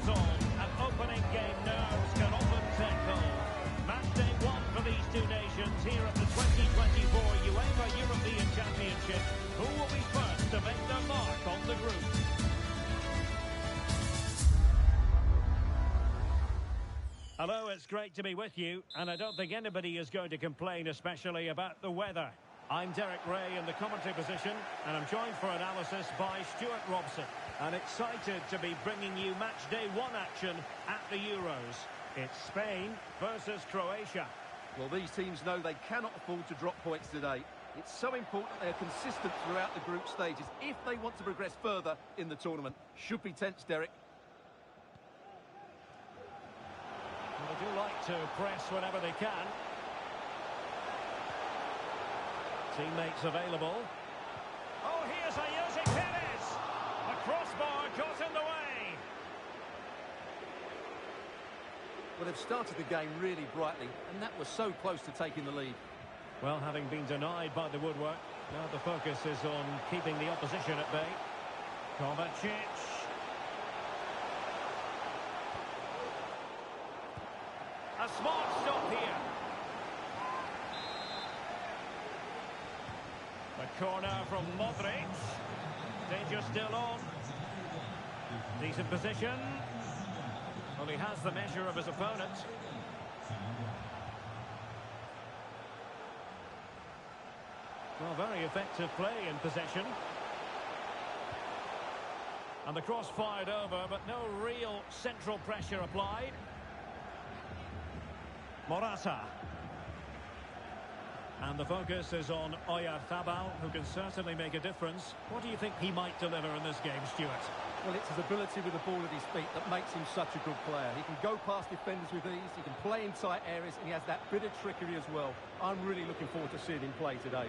goes on, and opening game nerves can often take hold. Match day one for these two nations here at the 2024 UEFA European Championship. Who will be first to make their mark on the group? Hello, it's great to be with you, and I don't think anybody is going to complain, especially about the weather. I'm Derek Ray in the commentary position, and I'm joined for analysis by Stuart Robson. And excited to be bringing you match day one action at the Euros. It's Spain versus Croatia. Well, these teams know they cannot afford to drop points today. It's so important they are consistent throughout the group stages if they want to progress further in the tournament. Should be tense, Derek. Well, they do like to press whenever they can. Teammates available. Oh, here's Jose Perez. A crossbar got in the way. Well, they've started the game really brightly, and that was so close to taking the lead. Well, having been denied by the woodwork, now the focus is on keeping the opposition at bay. Kovacic. A smart stop here. The corner from Modric. Danger still on. Decent position. Well, he has the measure of his opponent. Well, very effective play in possession. And the cross fired over, but no real central pressure applied. Morata. And the focus is on Oyarzabal, who can certainly make a difference. What do you think he might deliver in this game, Stuart? Well, it's his ability with the ball at his feet that makes him such a good player. He can go past defenders with ease, he can play in tight areas, and he has that bit of trickery as well. I'm really looking forward to seeing him play today.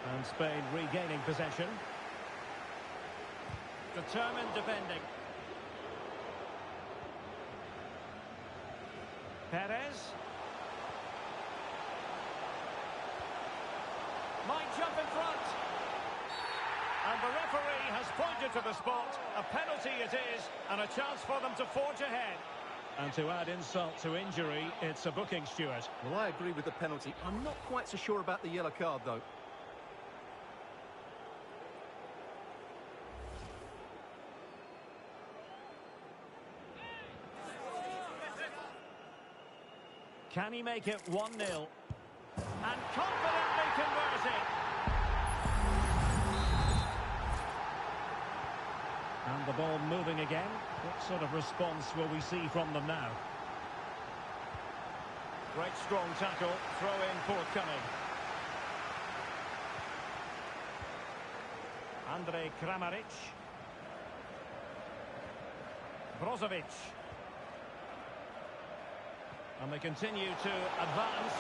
And Spain regaining possession. Determined defending. Perez. Might jump in front. And the referee has pointed to the spot. A penalty it is, and a chance for them to forge ahead. And to add insult to injury, it's a booking, Stuart. Well, I agree with the penalty. I'm not quite so sure about the yellow card, though. Can he make it 1-0? And confidently converts it. And the ball moving again. What sort of response will we see from them now? Great strong tackle. Throw in forthcoming. Andrej Kramaric. Brozovic. And they continue to advance.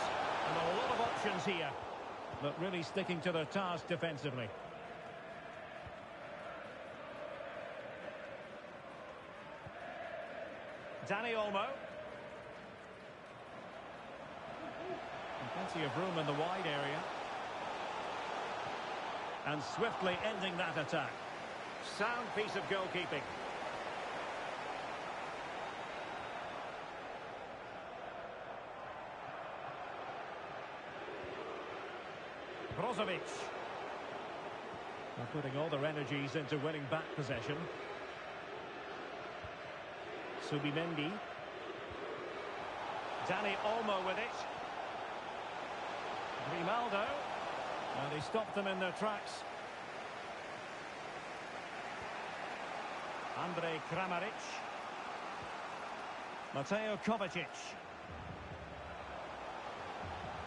And a lot of options here. But really sticking to their task defensively. Dani Olmo. And plenty of room in the wide area. And swiftly ending that attack. Sound piece of goalkeeping. Brozovic. They're putting all their energies into winning back possession. Subimendi. Dani Olmo with it. Grimaldo. And he stopped them in their tracks. Andrej Kramaric. Mateo Kovacic.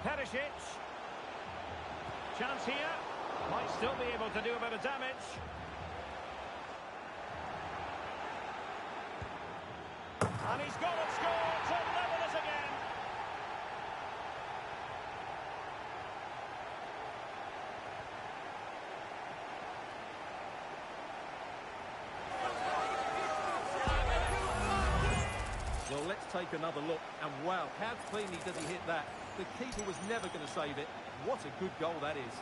Perisic. Chance here. Might still be able to do a bit of damage. And he's got it scored to level it again. Well, let's take another look. And wow, how cleanly does he hit that? The keeper was never going to save it. What a good goal that is.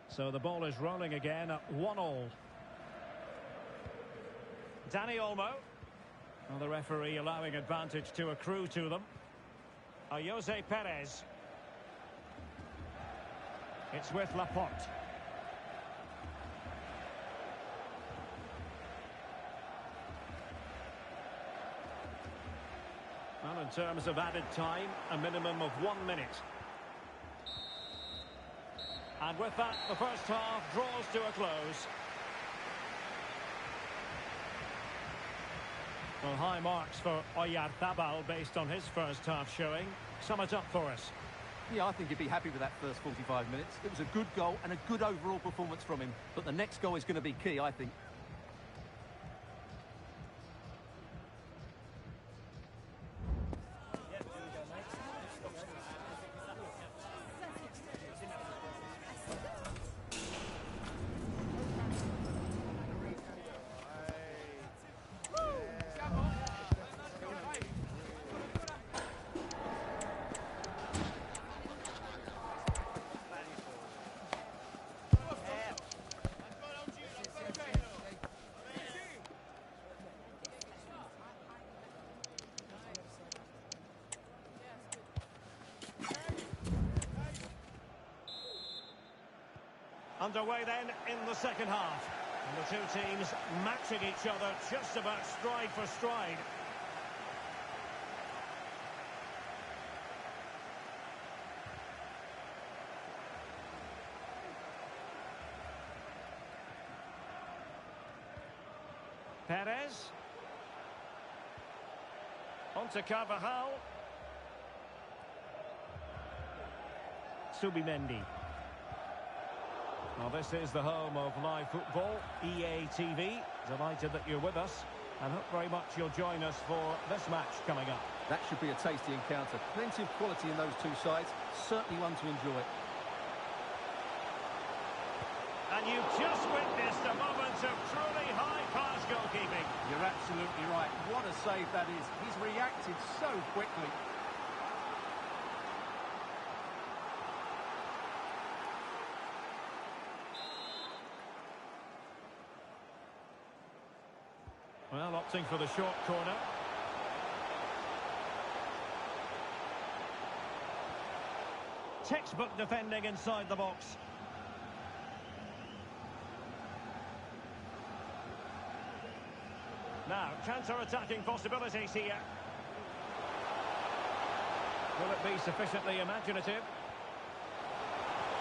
So the ball is rolling again at 1-1. Dani Olmo. Well, the referee allowing advantage to accrue to them. Jose Perez. It's with Laporte. Well, in terms of added time, a minimum of 1 minute. And with that, the first half draws to a close. Well, high marks for Oyarzabal based on his first half showing. Sum it up for us. Yeah, I think he'd be happy with that first 45 minutes. It was a good goal and a good overall performance from him. But the next goal is going to be key, I think. Underway then in the second half. And the two teams matching each other just about stride for stride. Perez. On to Carvajal. Subimendi. Well, this is the home of live football, EA TV. Delighted that you're with us, and hope very much you'll join us for this match coming up. That should be a tasty encounter. Plenty of quality in those two sides. Certainly one to enjoy. And you've just witnessed a moment of truly high-class goalkeeping. You're absolutely right. What a save that is. He's reacted so quickly. Well, opting for the short corner. Textbook defending inside the box. Now, counter-attacking possibilities here. Will it be sufficiently imaginative?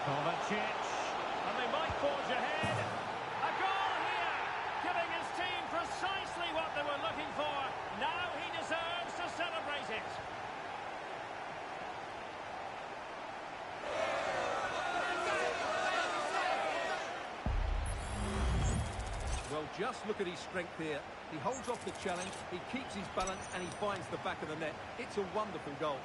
Kovacic. And they might forge ahead. A goal here! Giving his team precisely what they were looking for. Now he deserves to celebrate it. Well, just look at his strength here. He holds off the challenge, he keeps his balance, and he finds the back of the net. It's a wonderful goal.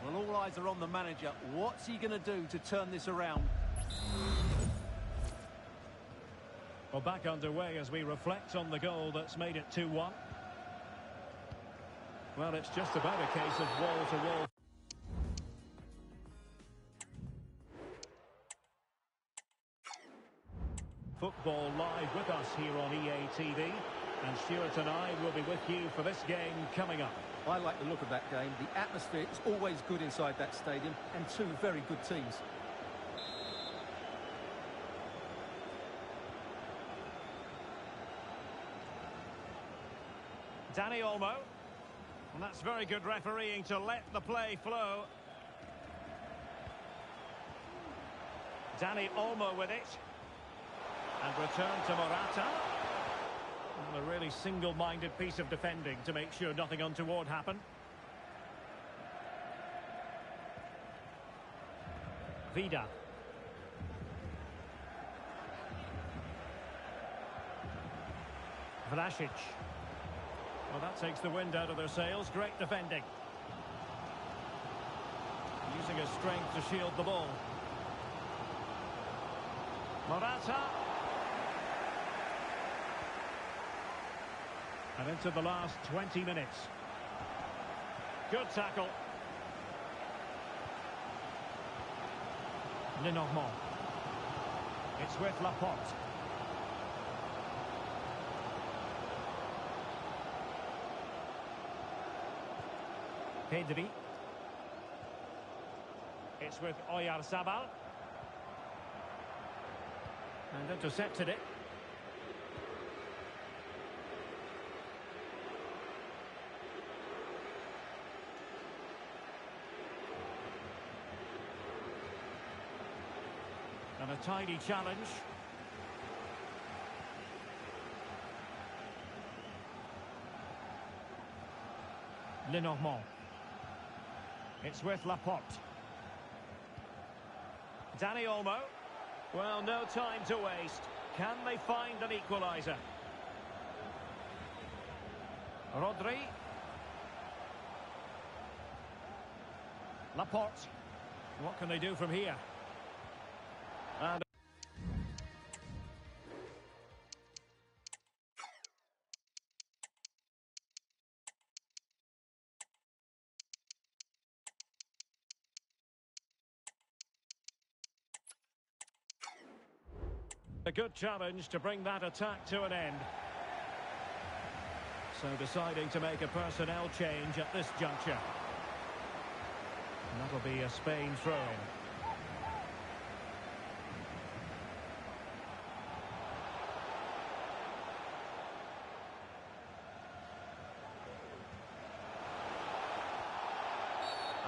Well, all eyes are on the manager. What's he going to do to turn this around? Well, back underway as we reflect on the goal that's made it 2-1. Well, it's just about a case of wall-to-wall. Football live with us here on EA TV, and Stuart and I will be with you for this game coming up. I like the look of that game. The atmosphere is always good inside that stadium, and two very good teams. Dani Olmo. And that's very good refereeing to let the play flow. Dani Olmo with it. And return to Morata. And a really single-minded piece of defending to make sure nothing untoward happened. Vida. Vlasic. Well, that takes the wind out of their sails. Great defending. Using his strength to shield the ball. Morata. And into the last 20 minutes. Good tackle. Lenormand. It's with Laporte. Pedri. It's with Oyarzabal. And intercepted it. And a tidy challenge. Lenormand. It's with Laporte. Dani Olmo. Well, no time to waste. Can they find an equaliser? Rodri. Laporte. What can they do from here? And a good challenge to bring that attack to an end. So deciding to make a personnel change at this juncture. And that'll be a Spain throw-in.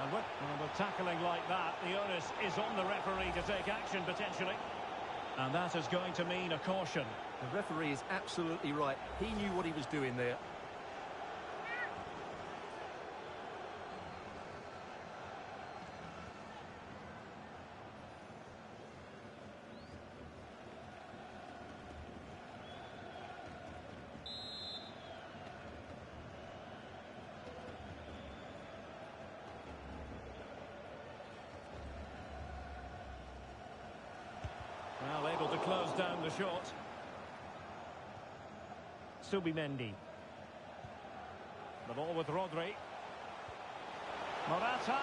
And with tackling like that, the onus is on the referee to take action potentially. And that is going to mean a caution. The referee is absolutely right. He knew what he was doing there. Well, able to close down the shot. Subimendi. The ball with Rodri. Morata.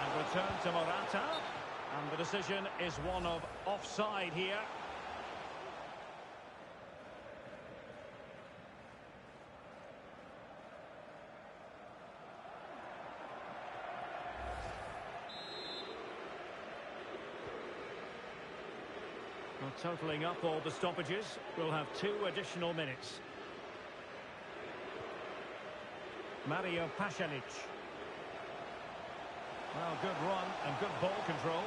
And return to Morata. And the decision is one of offside here. Well, totalling up all the stoppages, we'll have 2 additional minutes. Mario Pasalic. Well, good run and good ball control.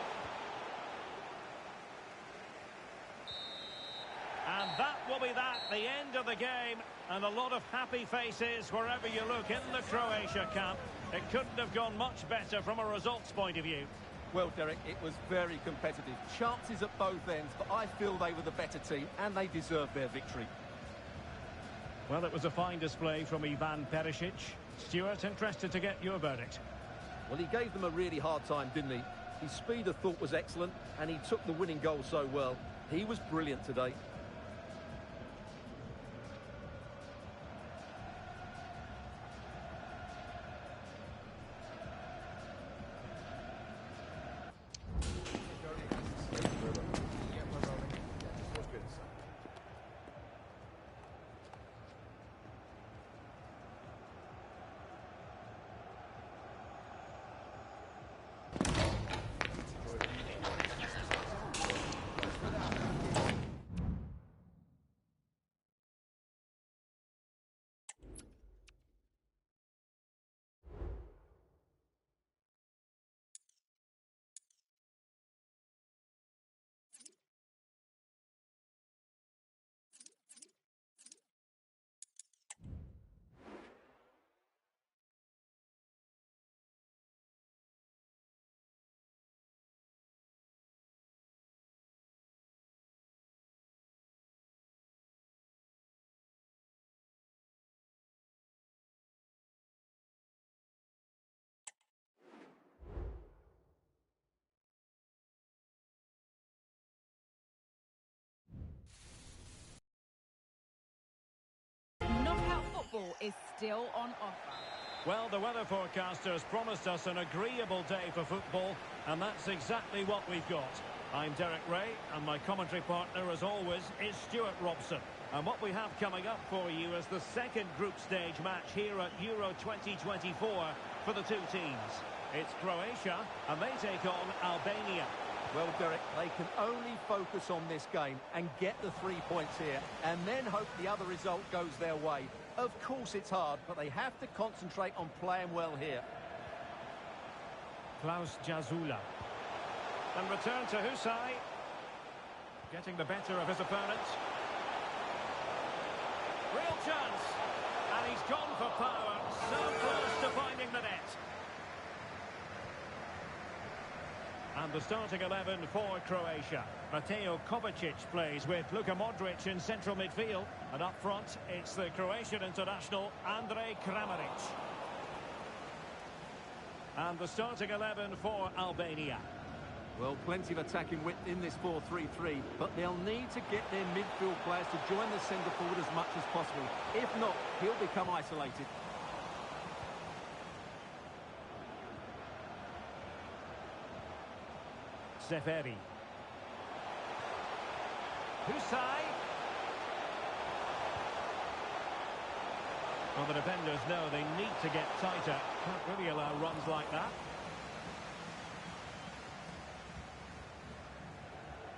And that will be that, the end of the game. And a lot of happy faces wherever you look in the Croatia camp. It couldn't have gone much better from a results point of view. Well, Derek, it was very competitive. Chances at both ends, but I feel they were the better team and they deserved their victory. Well, it was a fine display from Ivan Perisic. Stuart, interested to get your verdict. Well, he gave them a really hard time, didn't he? His speed of thought was excellent and he took the winning goal so well. He was brilliant today. Knockout football is still on offer. Well, the weather forecasters promised us an agreeable day for football, and that's exactly what we've got. I'm Derek Ray, and my commentary partner, as always, is Stuart Robson. And what we have coming up for you is the second group stage match here at Euro 2024 for the two teams. It's Croatia, and they take on Albania. Well, Derek, they can only focus on this game and get the 3 points here, and then hope the other result goes their way. Of course it's hard, but they have to concentrate on playing well here. Klaus Jazula. And return to Husai. Getting the better of his opponent. Real chance. And he's gone for power. So close to finding the net. And the starting 11 for Croatia. Mateo Kovacic plays with Luka Modric in central midfield. And up front, it's the Croatian international, Andrej Kramaric. And the starting 11 for Albania. Well, plenty of attacking width in this 4-3-3, but they'll need to get their midfield players to join the centre forward as much as possible. If not, he'll become isolated. Seferi. Husai. Well, the defenders know they need to get tighter. Can't really allow runs like that.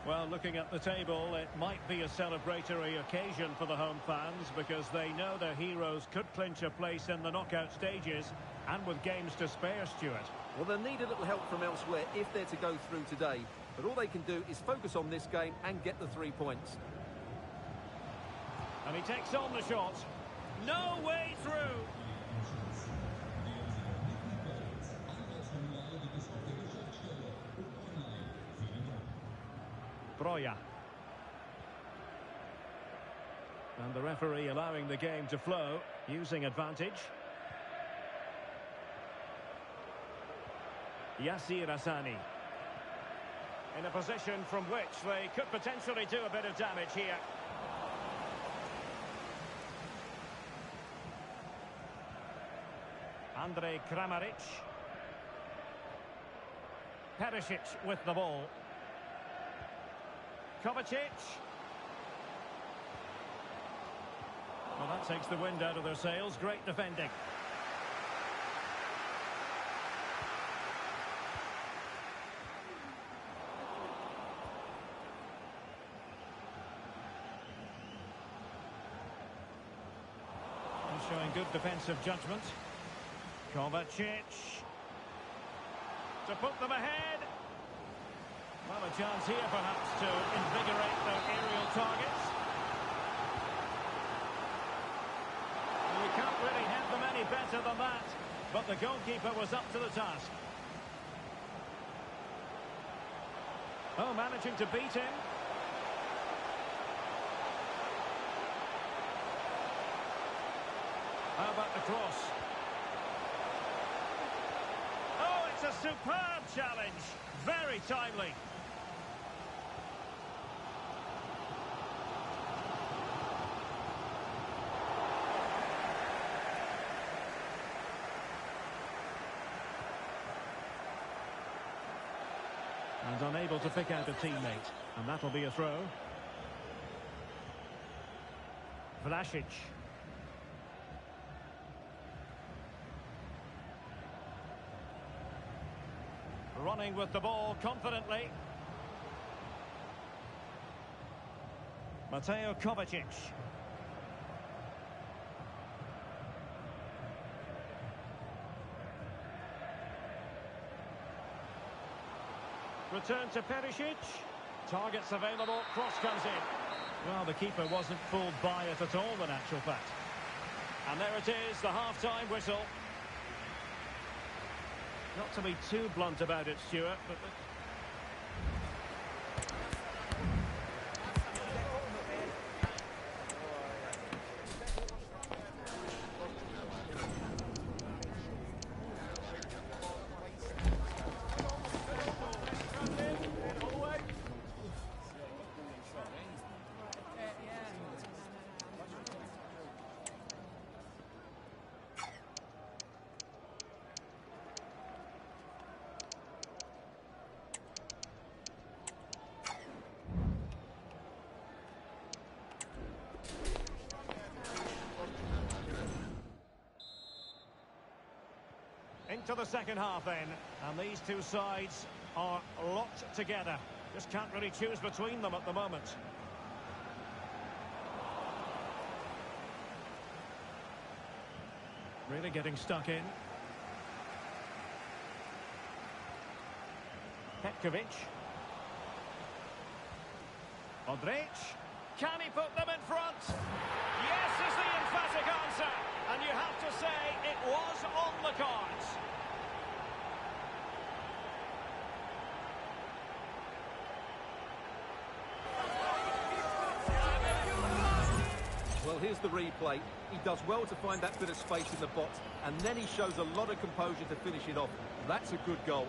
Well, looking at the table, it might be a celebratory occasion for the home fans because they know their heroes could clinch a place in the knockout stages, and with games to spare, Stuart. Well, they'll need a little help from elsewhere if they're to go through today. But all they can do is focus on this game and get the 3 points. And he takes on the shot. No way through. Broja. And the referee allowing the game to flow, using advantage. Yassir Hassani. In a position from which they could potentially do a bit of damage here. Andrej Kramaric. Perisic with the ball. Kovacic. Well, that takes the wind out of their sails. Great defending. Showing good defensive judgment. Kovacic. To put them ahead. Well, a chance here perhaps to invigorate their aerial targets. Well, you can't really head them any better than that. But the goalkeeper was up to the task. Oh, managing to beat him. How about the cross? Oh, it's a superb challenge. Very timely. And unable to pick out a teammate. And that'll be a throw. Vlasic. Running with the ball confidently. Mateo Kovacic. Return to Perisic. Targets available. Cross comes in. Well, the keeper wasn't fooled by it at all, in actual fact. And there it is, the half-time whistle. Not to be too blunt about it, Stuart, but... to the second half then. And these two sides are locked together. Just can't really choose between them at the moment. Really getting stuck in. Petkovic. Modric. Can he put them in front? Yes is the emphatic answer. And you have to say it was on the cards. Well, here's the replay. He does well to find that bit of space in the box, and then he shows a lot of composure to finish it off. That's a good goal.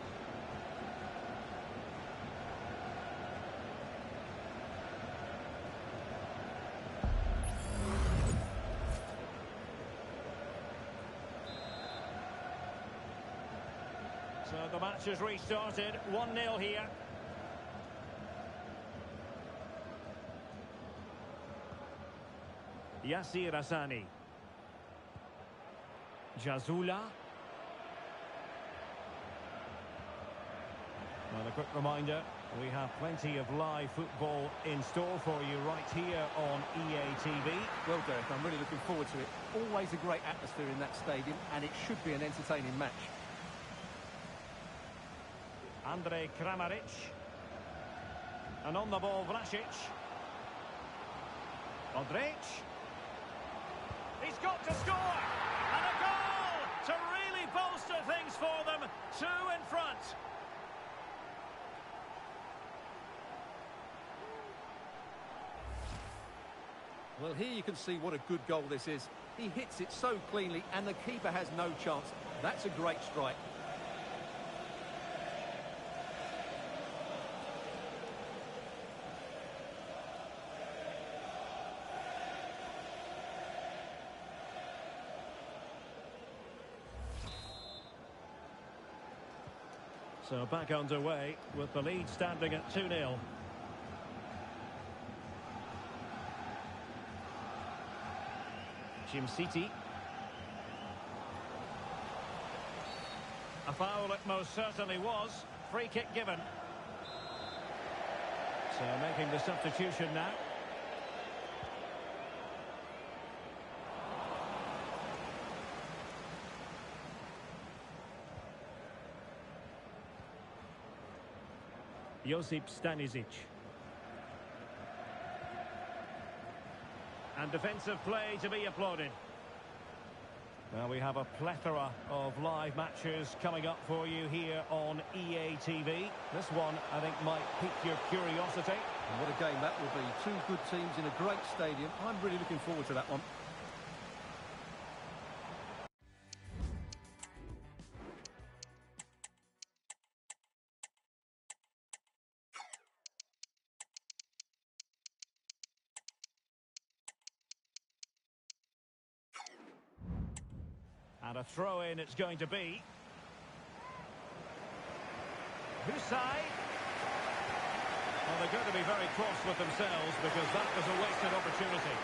So the match has restarted, 1-0 here. Yassir Hassani. Jazula. Well, a quick reminder, we have plenty of live football in store for you right here on EA TV. Well, Derek, I'm really looking forward to it. Always a great atmosphere in that stadium, and it should be an entertaining match. Andrej Kramaric. And on the ball, Vlasic. Modric. He's got to score! And a goal to really bolster things for them. 2 in front. Well, here you can see what a good goal this is. He hits it so cleanly, and the keeper has no chance. That's a great strike. So back underway with the lead standing at 2-0. Jim City. A foul it most certainly was. Free kick given. So making the substitution now. Josip Stanisic. And defensive play to be applauded. Well, we have a plethora of live matches coming up for you here on EA TV. This one, I think, might pique your curiosity. And what a game that will be. Two good teams in a great stadium. I'm really looking forward to that one. And a throw-in it's going to be. Husai. Well, they're going to be very cross with themselves because that was a wasted opportunity.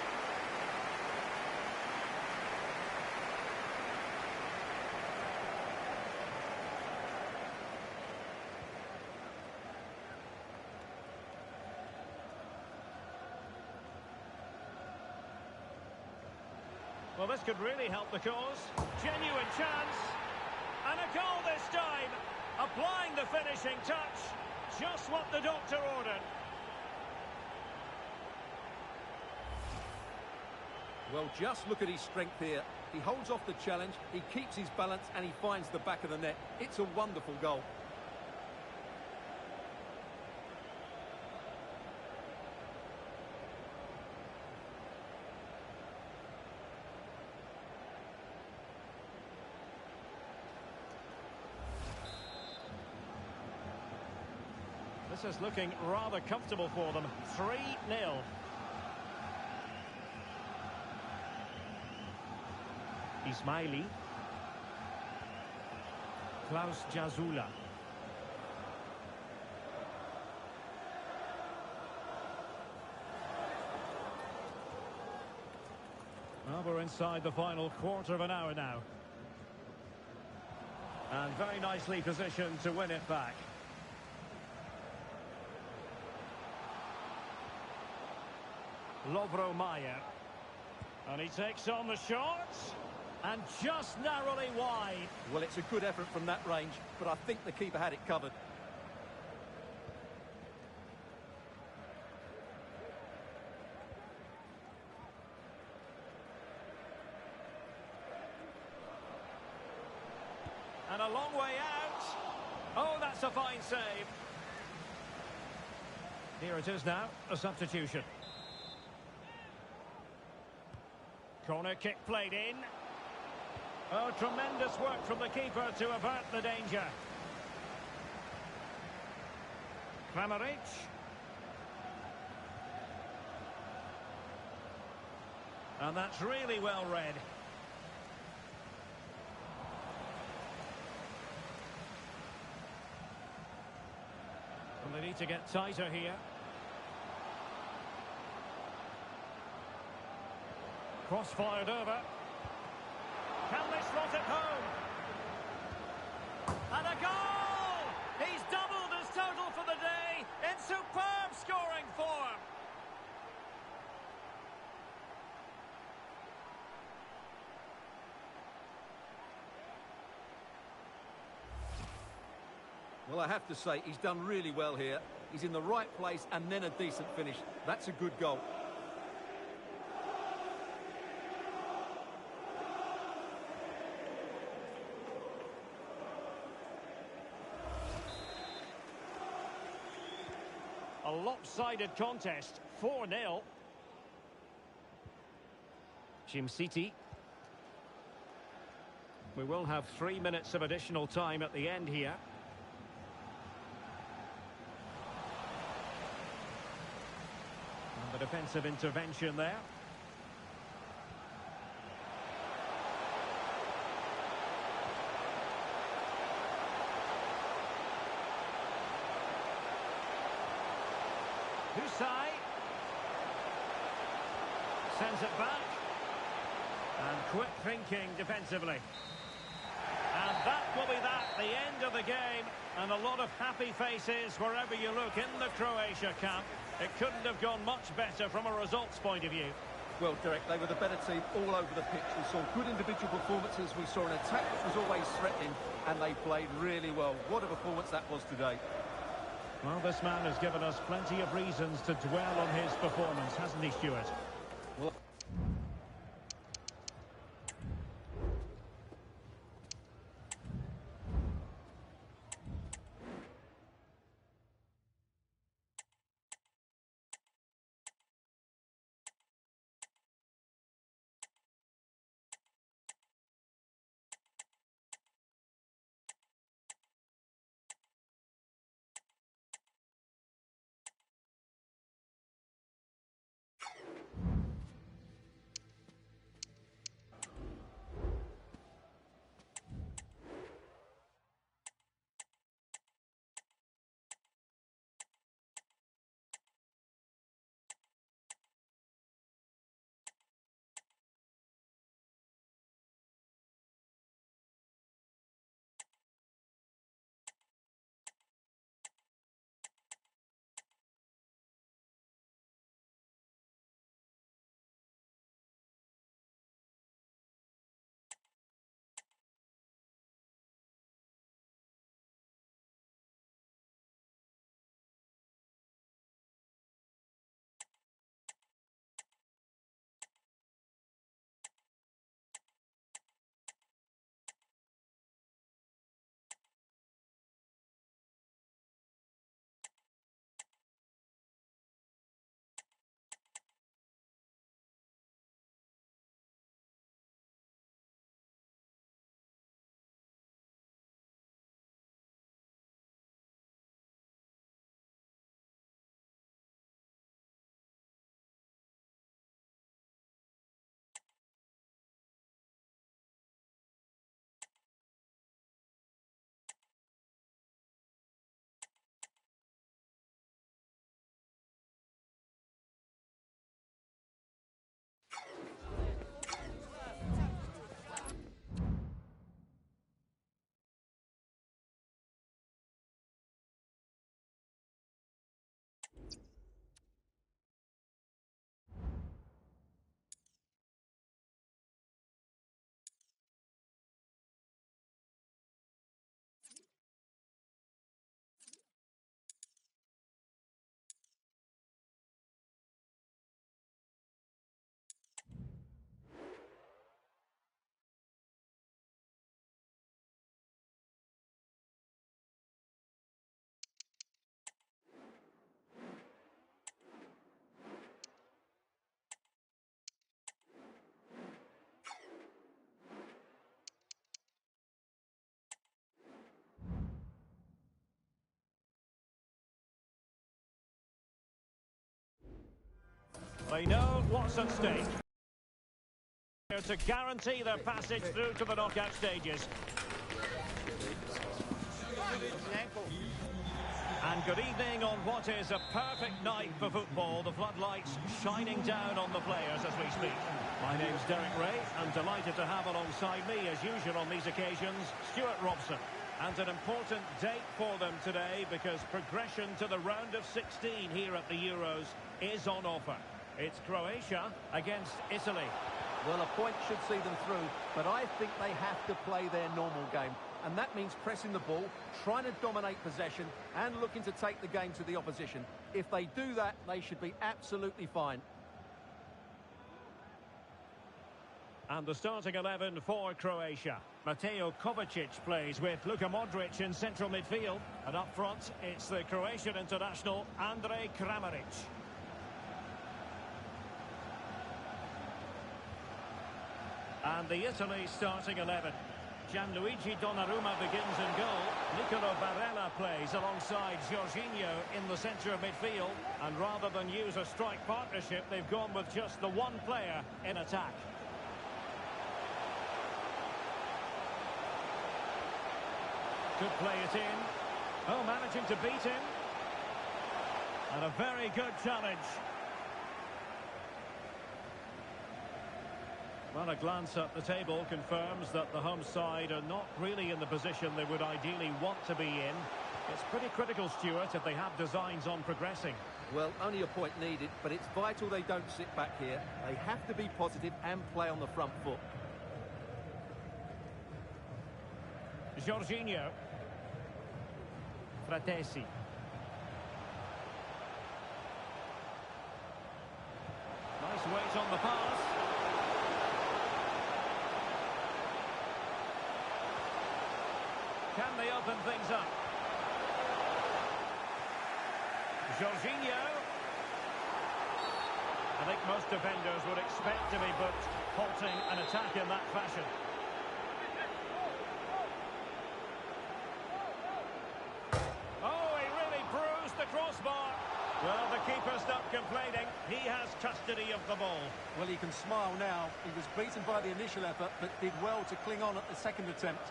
Well, this could really help the cause. Genuine chance. And a goal this time. Applying the finishing touch. Just what the doctor ordered. Well, just look at his strength here. He holds off the challenge, he keeps his balance, and he finds the back of the net. It's a wonderful goal. This is looking rather comfortable for them. 3-0. Ismaili. Klaus Jazula. Well, we're inside the final quarter of an hour now. And very nicely positioned to win it back. Lovro Mayer. And he takes on the shot. And just narrowly wide. Well, it's a good effort from that range, but I think the keeper had it covered. And a long way out. Oh, that's a fine save. Here it is now, a substitution. Corner kick played in. Oh, tremendous work from the keeper to avert the danger. Kramaric. And that's really well read. And they need to get tighter here. Cross fired over. Can they slot it home? And a goal! He's doubled his total for the day in superb scoring form. Well, I have to say, he's done really well here. He's in the right place and then a decent finish. That's a good goal. A lopsided contest, 4-0. City. We will have 3 minutes of additional time at the end here. And the defensive intervention there. Husai sends it back, and quick thinking defensively, and that will be the end of the game, and a lot of happy faces wherever you look in the Croatia camp. It couldn't have gone much better from a results point of view. Well, Derek, they were the better team all over the pitch. We saw good individual performances, we saw an attack that was always threatening, and they played really well. What a performance that was today. Well, this man has given us plenty of reasons to dwell on his performance, hasn't he, Stuart? Well, They know what's at stake to guarantee their passage through to the knockout stages. And good evening on what is a perfect night for football. The floodlights shining down on the players as we speak. My name's Derek Ray. I'm delighted to have alongside me, as usual on these occasions, Stuart Robson. And an important date for them today because progression to the round of 16 here at the Euros is on offer. It's Croatia against Italy. Well, a point should see them through, but I think they have to play their normal game. And that means pressing the ball, trying to dominate possession, and looking to take the game to the opposition. If they do that, they should be absolutely fine. And the starting 11 for Croatia. Mateo Kovacic plays with Luka Modric in central midfield. And up front, it's the Croatian international, Andrej Kramaric. And the Italy starting 11. Gianluigi Donnarumma begins in goal. Nicolo Barella plays alongside Jorginho in the centre of midfield. And rather than use a strike partnership, they've gone with just the one player in attack. Could play it in. Oh, managing to beat him. And a very good challenge. Well, a glance at the table confirms that the home side are not really in the position they would ideally want to be in. It's pretty critical, Stuart, if they have designs on progressing. Well, only a point needed, but it's vital they don't sit back here. They have to be positive and play on the front foot. Jorginho. Fratesi. Nice weight on the pass. Can they open things up? Jorginho. I think most defenders would expect to be booked, halting an attack in that fashion. Oh, he really bruised the crossbar. Well, the keeper's not complaining. He has custody of the ball. Well, he can smile now. He was beaten by the initial effort, but did well to cling on at the second attempt.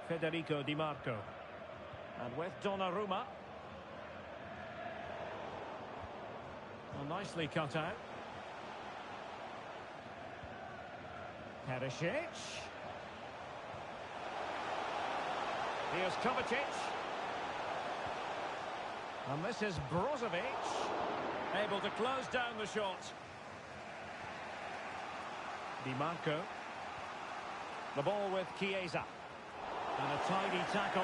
Federico Di Marco. And with Donnarumma. Well, nicely cut out. Perisic. Here's Kovacic. And this is Brozovic. Able to close down the shot. Di Marco. The ball with Chiesa. And a tidy tackle.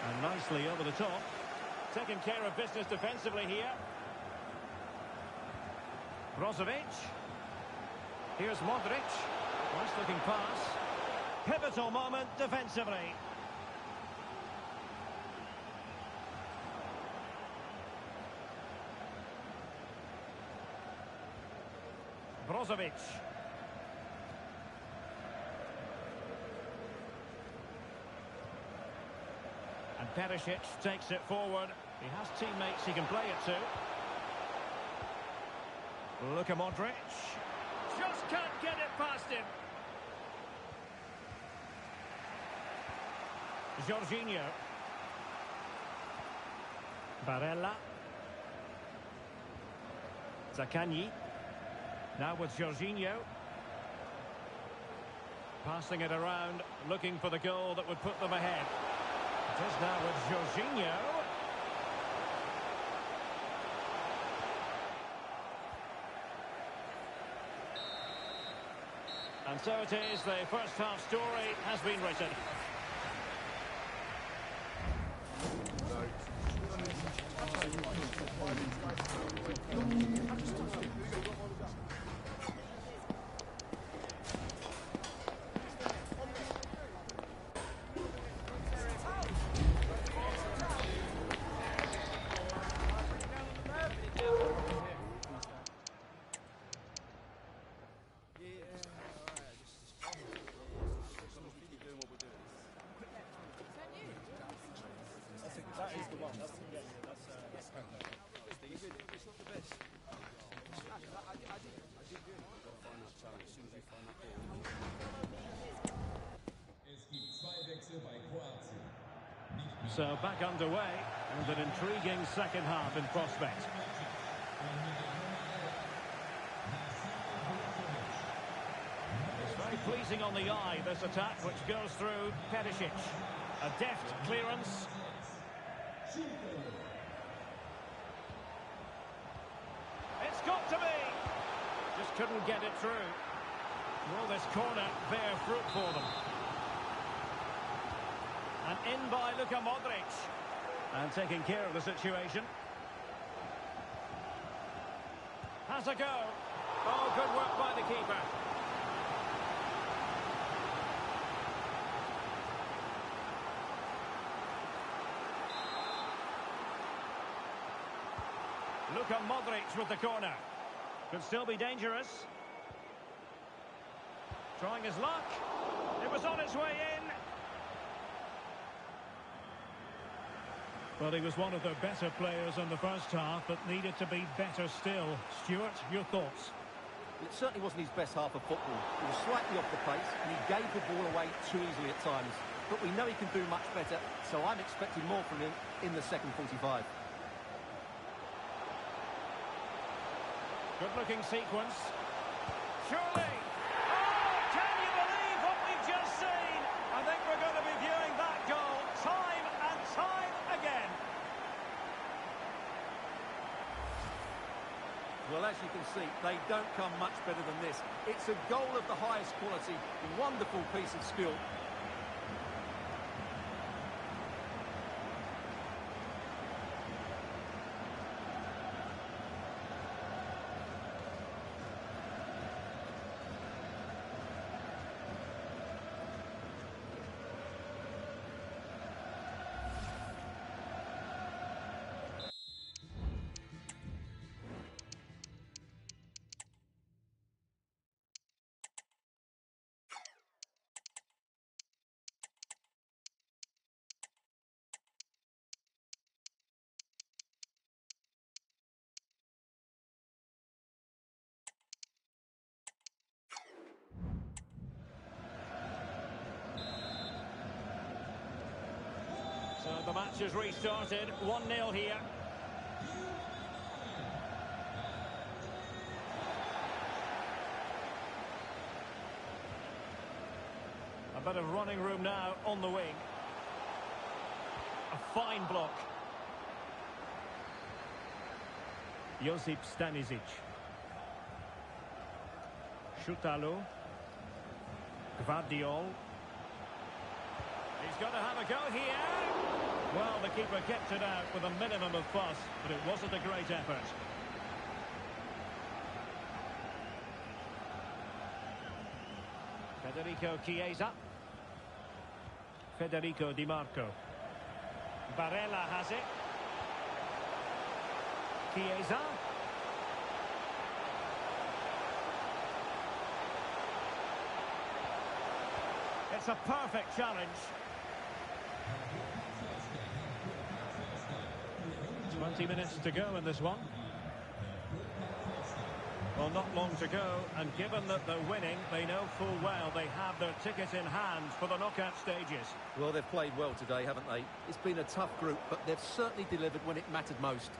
And nicely over the top. Taking care of business defensively here. Brozovic. Here's Modric. Nice looking pass. Pivotal moment defensively. Brozovic. And Perisic takes it forward. He has teammates he can play it to. Luka Modric. Just can't get it past him. Jorginho. Barella. Zaccagni. Now with Jorginho. Passing it around, looking for the goal that would put them ahead. It is now with Jorginho. And so it is, the first half story has been written. So back underway, and an intriguing second half in prospect. It's very pleasing on the eye, this attack, which goes through Perisic. A deft clearance. It's got to be! Just couldn't get it through. Will this corner bear fruit for them? And in by Luka Modric. And taking care of the situation. Has a go. Oh, good work by the keeper. Luka Modric with the corner. Could still be dangerous. Trying his luck. It was on its way in. Well, he was one of the better players in the first half, but needed to be better still. Stuart, your thoughts? It certainly wasn't his best half of football. He was slightly off the pace, and he gave the ball away too easily at times. But we know he can do much better, so I'm expecting more from him in the second 45. Good-looking sequence. Surely! Oh, can you believe what we've just seen? I think we're going to be viewing that goal time and time again. Well, as you can see, they don't come much better than this. It's a goal of the highest quality. Wonderful piece of skill. So the match has restarted. 1-0 here. A bit of running room now on the wing. A fine block. Josip Stanisic. Šutalo. Gvardiol. He's got to have a go here. Well, the keeper kept it out with a minimum of fuss, but it wasn't a great effort. Federico Chiesa. Federico Di Marco. Barella has it. Chiesa. It's a perfect challenge. 20 minutes to go in this one. Well, not long to go, and given that they're winning, they know full well they have their ticket in hand for the knockout stages. Well, they've played well today, haven't they? It's been a tough group, but they've certainly delivered when it mattered most.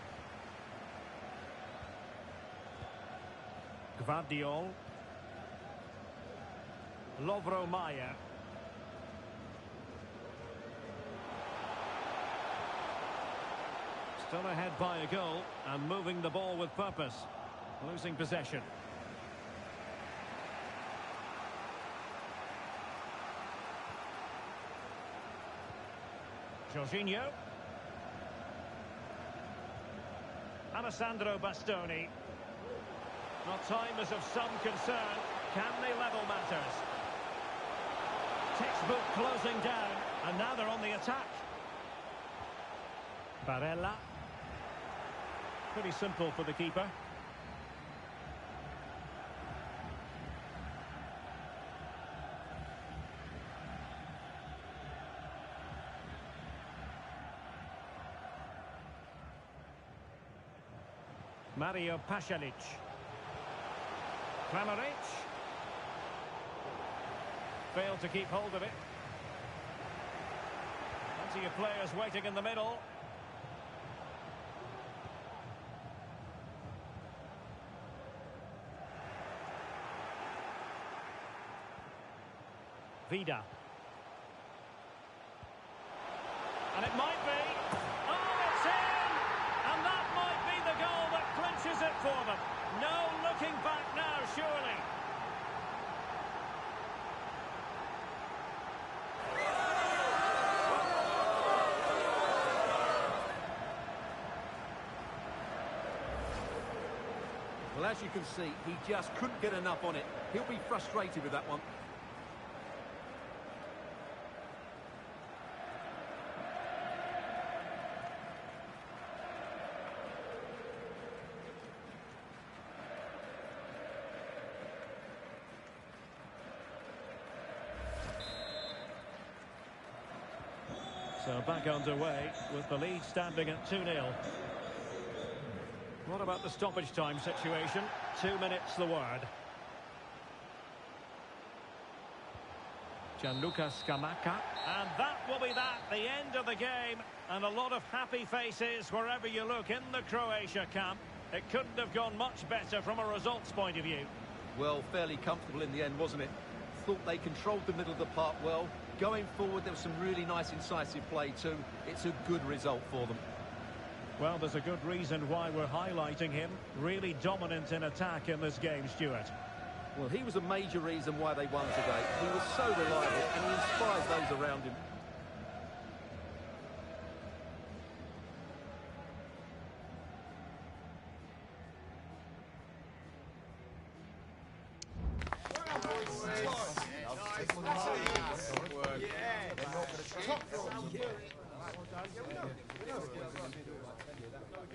Gvardiol. Lovro Mayer. Still ahead by a goal and moving the ball with purpose. Losing possession. Jorginho. Alessandro Bastoni. Well, time is of some concern. Can they level matters? Textbook closing down, and now they're on the attack. Barella. Pretty simple for the keeper. Mario Pasalic. Kramaric. Failed to keep hold of it. plenty of players waiting in the middle. Vida. And it might be. Oh, it's in! And that might be the goal that clinches it for them. No looking back now, surely. Well, as you can see, he just couldn't get enough on it. He'll be frustrated with that one. So back underway with the lead standing at 2-0. What about the stoppage time situation? 2 minutes the word. Gianluca Scamacca. And that will be that, the end of the game. And a lot of happy faces wherever you look in the Croatia camp. It couldn't have gone much better from a results point of view. Well, fairly comfortable in the end, wasn't it? Thought they controlled the middle of the park well. Going forward, there was some really nice incisive play too. It's a good result for them. Well, there's a good reason why we're highlighting him. Really dominant in attack in this game, Stuart. Well, he was a major reason why they won today. He was so reliable and he inspires those around him.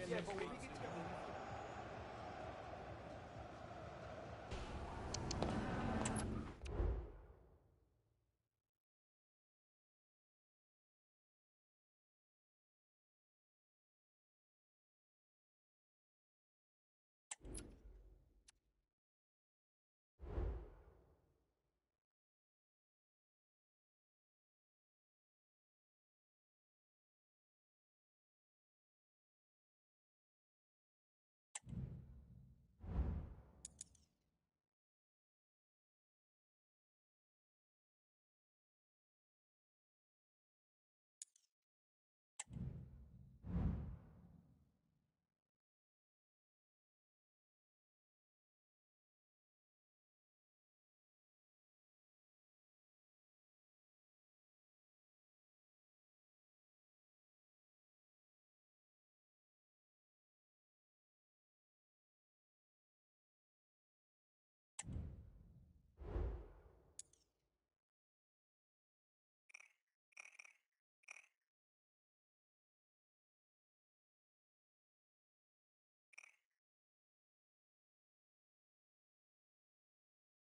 Yeah.